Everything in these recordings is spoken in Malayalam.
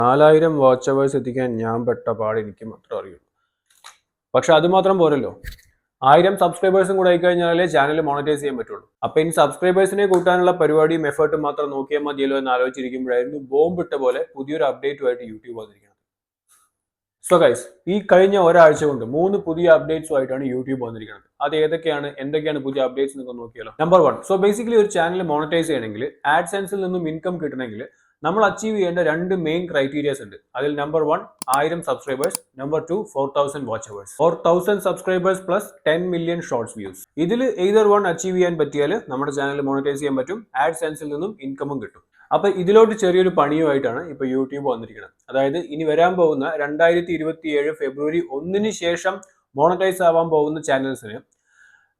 4000 വാച്ച് അവേഴ്സ് എത്തിക്കാൻ ഞാൻ പെട്ട പാട് എനിക്ക് മാത്രം അറിയുള്ളൂ. പക്ഷെ അത് മാത്രം പോരല്ലോ, 1000 സബ്സ്ക്രൈബേഴ്സും കൂടെ ആയിക്കഴിഞ്ഞാലേ ചാനൽ മോണിറ്റൈസ് ചെയ്യാൻ പറ്റുള്ളൂ. അപ്പൊ ഇനി സബ്സ്ക്രൈബേഴ്സിനെ കൂട്ടാനുള്ള പരിപാടിയും എഫേർട്ടും മാത്രം നോക്കിയാൽ മതിയല്ലോ എന്ന് ആലോചിച്ചിരിക്കുമ്പോഴായിരുന്നു ബോംബിട്ട പോലെ പുതിയൊരു അപ്ഡേറ്റുമായിട്ട് യൂട്യൂബ് വന്നിരിക്കുന്നത്. സോ ഗൈസ്, ഈ കഴിഞ്ഞ ഒരാഴ്ച കൊണ്ട് 3 പുതിയ അപ്ഡേറ്റ്സുമായിട്ടാണ് യൂട്യൂബ് വന്നിരിക്കുന്നത്. അത് എന്തൊക്കെയാണ് പുതിയ അപ്ഡേറ്റ്സ് നിങ്ങൾക്ക് നോക്കിയാലോ. നമ്പർ 1, സോ ബേസിക്കലി ഒരു ചാനൽ മോണിറ്റൈസ് ചെയ്യണമെങ്കിൽ ആഡ്സെൻസിൽ നിന്നും ഇൻകം കിട്ടണമെങ്കിൽ നമ്മൾ അച്ചീവ് ചെയ്യേണ്ട 2 മെയിൻ ക്രൈറ്റീരിയസ് ഉണ്ട്. അതിൽ number 1 1000 subscribers, number 2 4000 watch hours. 4000 subscribers plus 10 million shorts views. ഇതിൽ either one അച്ചീവ് ചെയ്യാൻ പറ്റിയാൽ നമ്മുടെ ചാനൽ മോണിറ്റൈസ് ചെയ്യാൻ പറ്റും, ആഡ്സെൻസിൽ നിന്നും ഇൻകമും കിട്ടും. അപ്പൊ ഇതിലോട്ട് ചെറിയൊരു പണിയുമായിട്ടാണ് ഇപ്പൊ യൂട്യൂബ് വന്നിരിക്കുന്നത്. അതായത് ഇനി വരാൻ പോകുന്ന 2027 ഫെബ്രുവരി 1 ശേഷം മോണിറ്റൈസ് ആവാൻ പോകുന്ന ചാനൽസിന്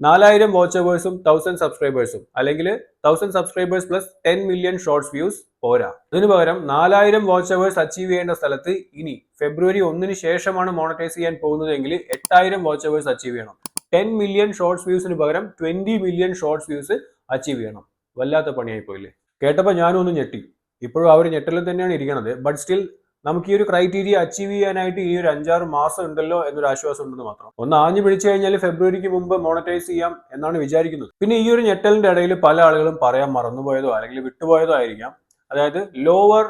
4000 വാച്ച് അവേഴ്സും 1000 സബ്സ്ക്രൈബേഴ്സും അല്ലെങ്കിൽ 1000 subscribers plus 10 million shorts views പോരാ. ഇതിനു പകരം 4000 വാച്ച് അവേഴ്സ് അച്ചീവ് ചെയ്യേണ്ട സ്ഥലത്ത് ഇനി ഫെബ്രുവരി 1 ശേഷമാണ് മോണിറ്റൈസ് ചെയ്യാൻ പോകുന്നതെങ്കിൽ 8000 വാച്ച് അവേഴ്സ് അച്ചീവ് ചെയ്യണം. 10 മില്യൺ ഷോർട്സ് വ്യൂസിന് പകരം 20 മില്യൺ ഷോർട്സ് വ്യൂസ് അച്ചീവ് ചെയ്യണം. വല്ലാത്ത പണിയായി പോയില്ലേ? കേട്ടപ്പോൾ ഞാനൊന്നും ഞെട്ടി. ഇപ്പോഴും ആ ഒരു ഞെട്ടലിൽ തന്നെയാണ് ഇരിക്കുന്നത്. ബട്ട് സ്റ്റിൽ നമുക്ക് ഈ ഒരു ക്രൈറ്റീരിയ അച്ചീവ് ചെയ്യാനായിട്ട് ഈ ഒരു 5-6 മാസം ഉണ്ടല്ലോ എന്നൊരു ആശ്വാസം ഉണ്ടെന്ന് മാത്രം. ഒന്ന് ആഞ്ഞു പിടിച്ചു കഴിഞ്ഞാൽ ഫെബ്രുവരിക്ക് മുമ്പ് മോണിറ്റൈസ് ചെയ്യാം എന്നാണ് വിചാരിക്കുന്നത്. പിന്നെ ഈ ഒരു ഞെട്ടലിന്റെ ഇടയിൽ പല ആളുകളും പറയാൻ മറന്നുപോയതോ അല്ലെങ്കിൽ വിട്ടുപോയതോ ആയിരിക്കാം. അതായത് ലോവർ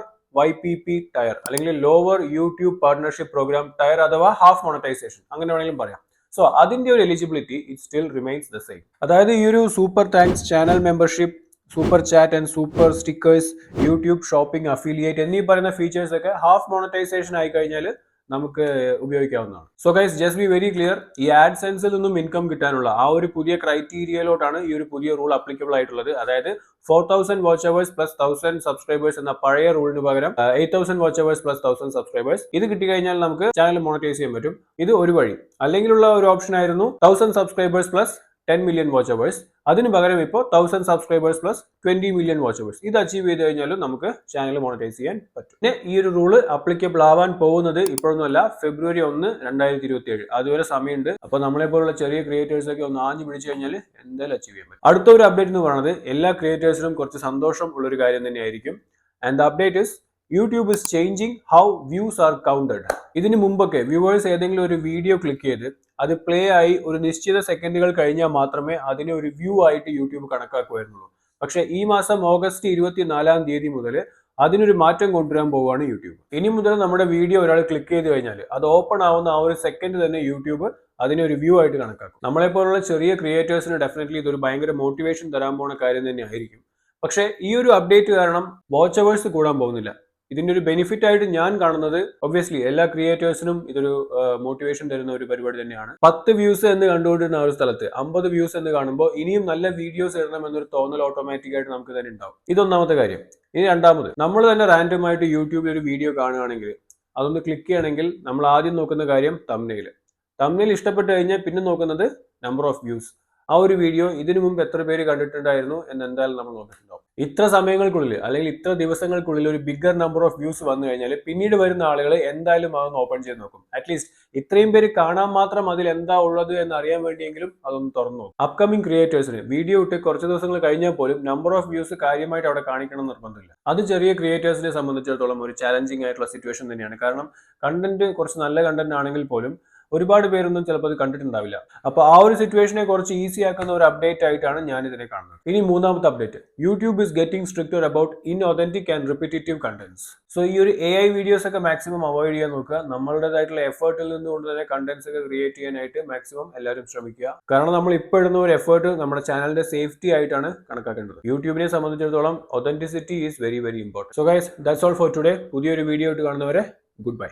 YPP ടയർ അല്ലെങ്കിൽ lower YouTube partnership program tier അഥവാ ഹാഫ് മോണിറ്റൈസേഷൻ, അങ്ങനെ വേണമെങ്കിലും പറയാം. സോ അതിന്റെ ഒരു eligibility it still remains the same. അതായത് ഈ ഒരു super thanks, channel membership, super chat and super stickers, YouTube shopping, affiliate എന്നീ പറയുന്ന ഫീച്ചേഴ്സ് ഒക്കെ ഹാഫ് മോണിറ്റൈസേഷൻ ആയി കഴിഞ്ഞാൽ നമുക്ക് ഉപയോഗിക്കാവുന്നതാണ്. So guys, just be very clear, ഈ ആഡ്സെൻസിൽ നിന്നും ഇൻകം കിട്ടാനുള്ള ആ ഒരു പുതിയ ക്രൈറ്റീരിയയിലോട്ടാണ് ഈ ഒരു പുതിയ റൂൾ അപ്ലിക്കബിൾ ആയിട്ടുള്ളത്. അതായത് 4000 വാച്ച് അവേഴ്സ് പ്ലസ് 1000 സബ്സ്ക്രൈബേഴ്സ് എന്ന പഴയ റൂളിന് പകരം 8000 വാച്ച് അവേഴ്സ് പ്ലസ് 1000 സബ്സ്ക്രൈബേഴ്സ്. ഇത് കിട്ടിക്കഴിഞ്ഞാൽ നമുക്ക് ചാനൽ മോണിറ്റൈസ് ചെയ്യാൻ പറ്റും. ഇത് ഒരു വഴി. അല്ലെങ്കിലുള്ള ഒരു ഓപ്ഷൻ ആയിരുന്നു 1000 subscribers plus 10 million watch hours. അതിന് പകരം ഇപ്പോൾ 1000 subscribers plus 20 million watch hours. ഇത് അച്ചീവ് ചെയ്ത് കഴിഞ്ഞാലും നമുക്ക് ചാനൽ മോണിറ്റൈസ് ചെയ്യാൻ പറ്റും. പിന്നെ ഈ ഒരു റൂള് അപ്ലിക്കബിൾ ആവാൻ പോകുന്നത് ഇപ്പോഴൊന്നുമല്ല, ഫെബ്രുവരി 1, 2027. അതുവരെ സമയമുണ്ട്. അപ്പൊ നമ്മളെ പോലുള്ള ചെറിയ ക്രിയേറ്റേഴ്സ് ഒക്കെ ഒന്ന് ആഞ്ഞു പിടിച്ചു കഴിഞ്ഞാൽ എന്തായാലും അച്ചീവ് ചെയ്യാൻ പറ്റും. അടുത്ത ഒരു അപ്ഡേറ്റ് എന്ന് പറയുന്നത് എല്ലാ ക്രിയേറ്റേഴ്സിനും കുറച്ച് സന്തോഷം ഉള്ളൊരു കാര്യം തന്നെയായിരിക്കും. And the update is YouTube is changing how views are counted. ഇതിന് മുമ്പൊക്കെ വ്യൂവേഴ്സ് ഏതെങ്കിലും ഒരു വീഡിയോ ക്ലിക്ക് ചെയ്ത് അത് പ്ലേ ആയി ഒരു നിശ്ചിത സെക്കൻഡുകൾ കഴിഞ്ഞാൽ മാത്രമേ അതിനെ ഒരു വ്യൂ ആയിട്ട് യൂട്യൂബ് കണക്കാക്കുമായിരുന്നുള്ളൂ. പക്ഷേ ഈ മാസം ഓഗസ്റ്റ് 24 മുതൽ അതിനൊരു മാറ്റം കൊണ്ടുവരാൻ പോവുകയാണ് യൂട്യൂബ്. ഇനി മുതൽ നമ്മുടെ വീഡിയോ ഒരാൾ ക്ലിക്ക് ചെയ്ത് കഴിഞ്ഞാൽ അത് ഓപ്പൺ ആവുന്ന ആ ഒരു സെക്കൻഡ് തന്നെ യൂട്യൂബ് അതിനെ ഒരു വ്യൂ ആയിട്ട് കണക്കാക്കും. നമ്മളെപ്പോലുള്ള ചെറിയ ക്രിയേറ്റേഴ്സിന് ഡെഫിനറ്റ്ലി ഇതൊരു ഭയങ്കര മോട്ടിവേഷൻ തരാൻ പോകുന്ന കാര്യം തന്നെ ആയിരിക്കും. പക്ഷേ ഈ ഒരു അപ്ഡേറ്റ് കാരണം വാച്ച് അവേഴ്സ് കൂടാൻ പോകുന്നില്ല. ഇതിന്റെ ഒരു ബെനിഫിറ്റ് ആയിട്ട് ഞാൻ കാണുന്നത് ഒബ്വിയസ്ലി എല്ലാ ക്രിയേറ്റേഴ്സിനും ഇതൊരു മോട്ടിവേഷൻ തരുന്ന ഒരു പരിപാടി തന്നെയാണ്. 10 വ്യൂസ് എന്ന് കണ്ടുകൊണ്ടിരുന്ന ഒരു സ്ഥലത്ത് 50 വ്യൂസ് എന്ന് കാണുമ്പോൾ ഇനിയും നല്ല വീഡിയോസ് ഇടണം എന്നൊരു തോന്നൽ ഓട്ടോമാറ്റിക് ആയിട്ട് നമുക്ക് തന്നെ ഉണ്ടാവും. ഇതൊന്നാമത്തെ കാര്യം. ഇനി രണ്ടാമത്, നമ്മൾ തന്നെ റാൻഡം ആയിട്ട് യൂട്യൂബിൽ ഒരു വീഡിയോ കാണുകയാണെങ്കിൽ അതൊന്ന് ക്ലിക്ക് ചെയ്യണമെങ്കിൽ നമ്മൾ ആദ്യം നോക്കുന്ന കാര്യം തംബ്നെയിൽ ഇഷ്ടപ്പെട്ട് കഴിഞ്ഞാൽ പിന്നെ നോക്കുന്നത് നമ്പർ ഓഫ് വ്യൂസ്. ആ ഒരു വീഡിയോ ഇതിനു മുമ്പ് എത്ര പേര് കണ്ടിട്ടുണ്ടായിരുന്നു എന്ന് എന്തായാലും നമ്മൾ നോക്കിയിട്ടുണ്ടാവും. ഇത്ര സമയങ്ങൾക്കുള്ളിൽ അല്ലെങ്കിൽ ഇത്ര ദിവസങ്ങൾക്കുള്ളിൽ ഒരു ബിഗ്ഗർ നമ്പർ ഓഫ് വ്യൂസ് വന്നു കഴിഞ്ഞാൽ പിന്നീട് വരുന്ന ആളുകൾ എന്തായാലും അതൊന്ന് ഓപ്പൺ ചെയ്ത് നോക്കും. അറ്റ്ലീസ്റ്റ് ഇത്രയും പേര് കാണാൻ മാത്രം അതിൽ എന്താ ഉള്ളത് എന്ന് അറിയാൻ വേണ്ടിയെങ്കിലും അതൊന്ന് തുറന്നു നോക്കും. അപ്കമിംഗ് ക്രിയേറ്റേഴ്സിന് വീഡിയോ ഇട്ട് കുറച്ച് ദിവസങ്ങൾ കഴിഞ്ഞാൽ പോലും നമ്പർ ഓഫ് വ്യൂസ് കാര്യമായിട്ട് അവിടെ കാണിക്കണം എന്ന് നിർബന്ധമില്ല. അത് ചെറിയ ക്രിയേറ്റേഴ്സിനെ സംബന്ധിച്ചിടത്തോളം ഒരു ചാലഞ്ചിങ് ആയിട്ടുള്ള സിറ്റുവേഷൻ തന്നെയാണ്. കാരണം കണ്ടന്റ് കുറച്ച് നല്ല കണ്ടന്റ് ആണെങ്കിൽ പോലും ഒരുപാട് പേരൊന്നും ചിലപ്പോൾ അത് കണ്ടിട്ടുണ്ടാവില്ല. അപ്പോൾ ആ ഒരു സിറ്റുവേഷനെ കുറച്ച് ഈസി ആക്കുന്ന ഒരു അപ്ഡേറ്റ് ആയിട്ടാണ് ഞാൻ ഇതിനെ കാണുന്നത്. ഇനി മൂന്നാമത്തെ update, YouTube is getting stricter about inauthentic and repetitive contents. So ഈ ഒരു AI വീഡിയോസ് ഒക്കെ മാക്സിമം അവോയ്ഡ് ചെയ്യാൻ നോക്കുക. നമ്മളുടേതായിട്ടുള്ള എഫേർട്ടിൽ നിന്നുകൊണ്ട് തന്നെ കണ്ടന്റ്സ് ഒക്കെ ക്രിയേറ്റ് ചെയ്യാനായിട്ട് മാക്സിമം എല്ലാവരും ശ്രമിക്കുക. കാരണം നമ്മൾ ഇപ്പോൾ ഇടുന്ന ഒരു എഫേർട്ട് നമ്മുടെ ചാനലിന്റെ സേഫ്റ്റി ആയിട്ടാണ് കണക്കാക്കേണ്ടത്. യൂട്യൂബിനെ സംബന്ധിച്ചിടത്തോളം authenticity is very very important. So guys, that's all for today. പുതിയൊരു വീഡിയോ ആയിട്ട് കാണുന്നവരെ ഗുഡ് ബൈ.